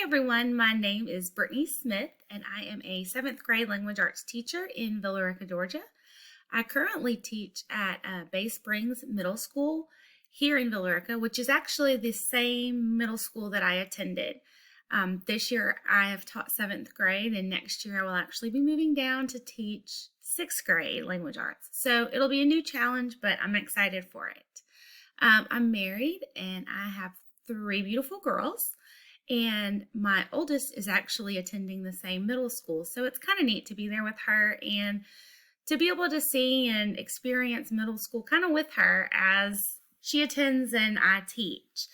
everyone, my name is Brittany Smith and I am a 7th grade language arts teacher in Villa Rica, Georgia. I currently teach at Bay Springs Middle School here in Villa Rica, which is actually the same middle school that I attended. This year I have taught 7th grade, and next year I will actually be moving down to teach 6th grade language arts. So it'll be a new challenge, but I'm excited for it. I'm married and I have 3 beautiful girls. And my oldest is actually attending the same middle school. So it's kind of neat to be there with her and to be able to see and experience middle school kind of with her as she attends and I teach.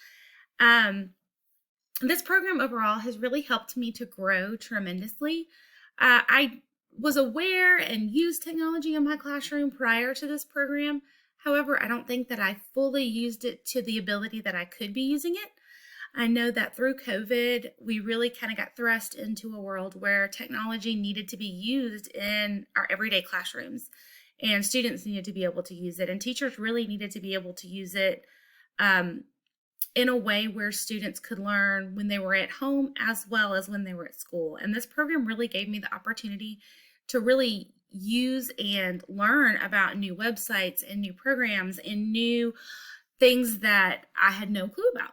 This program overall has really helped me to grow tremendously. I was aware and used technology in my classroom prior to this program. However, I don't think that I fully used it to the ability that I could be using it. I know that through COVID, we really kind of got thrust into a world where technology needed to be used in our everyday classrooms, and students needed to be able to use it, and teachers really needed to be able to use it in a way where students could learn when they were at home as well as when they were at school. And this program really gave me the opportunity to really use and learn about new websites and new programs and new things that I had no clue about.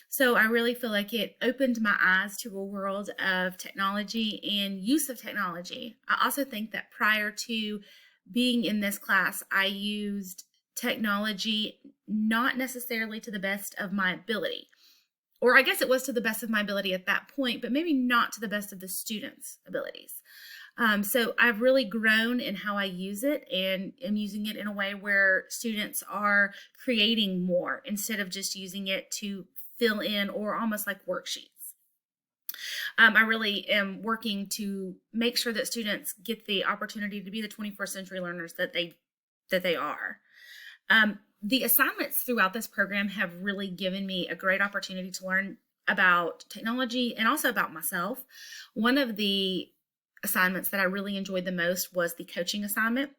So I really feel like it opened my eyes to a world of technology and use of technology. I also think that prior to being in this class, I used technology not necessarily to the best of my ability. Or I guess it was to the best of my ability at that point, but maybe not to the best of the students' abilities. So I've really grown in how I use it, and am using it in a way where students are creating more instead of just using it to fill in or almost like worksheets. I really am working to make sure that students get the opportunity to be the 21st century learners that they are. The assignments throughout this program have really given me a great opportunity to learn about technology and also about myself. One of the assignments that I really enjoyed the most was the coaching assignment.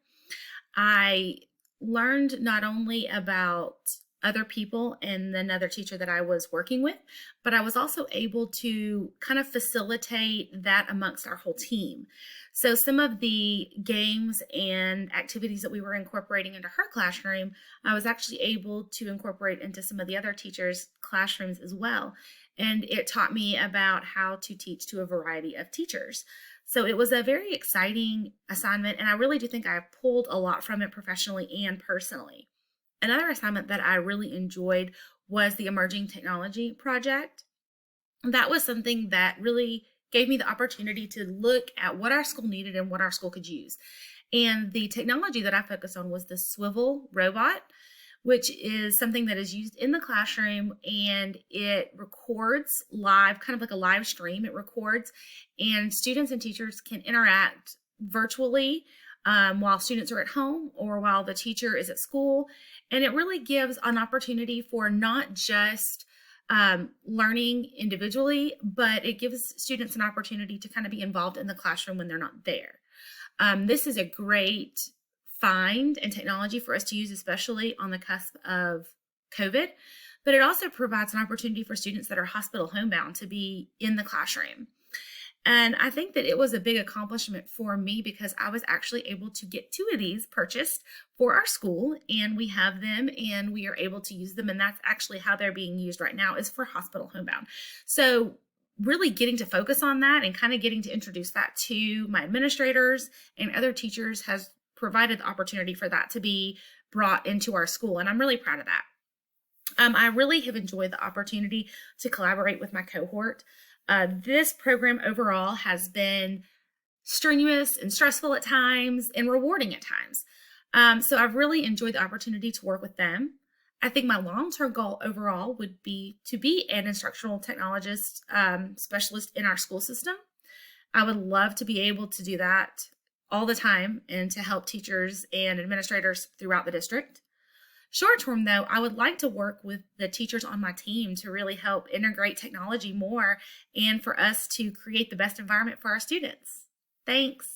I learned not only about other people and another teacher that I was working with, but I was also able to kind of facilitate that amongst our whole team. So some of the games and activities that we were incorporating into her classroom, I was actually able to incorporate into some of the other teachers' classrooms as well. And it taught me about how to teach to a variety of teachers. So it was a very exciting assignment, and I really do think I pulled a lot from it professionally and personally. Another assignment that I really enjoyed was the Emerging Technology Project. That was something that really gave me the opportunity to look at what our school needed and what our school could use. And the technology that I focused on was the swivel robot, which is something that is used in the classroom, and it records live, kind of like a live stream. It records, and students and teachers can interact virtually while students are at home or while the teacher is at school. And it really gives an opportunity for not just learning individually, but it gives students an opportunity to kind of be involved in the classroom when they're not there. This is a great find and technology for us to use, especially on the cusp of COVID, but it also provides an opportunity for students that are hospital homebound to be in the classroom. And I think that it was a big accomplishment for me because I was actually able to get 2 of these purchased for our school, and we have them and we are able to use them. And that's actually how they're being used right now, is for hospital homebound. So really getting to focus on that and kind of getting to introduce that to my administrators and other teachers has provided the opportunity for that to be brought into our school. And I'm really proud of that. I really have enjoyed the opportunity to collaborate with my cohort. This program overall has been strenuous and stressful at times and rewarding at times. So I've really enjoyed the opportunity to work with them. I think my long-term goal overall would be to be an instructional technologist specialist in our school system. I would love to be able to do that all the time and to help teachers and administrators throughout the district. Short term, though, I would like to work with the teachers on my team to really help integrate technology more and for us to create the best environment for our students. Thanks.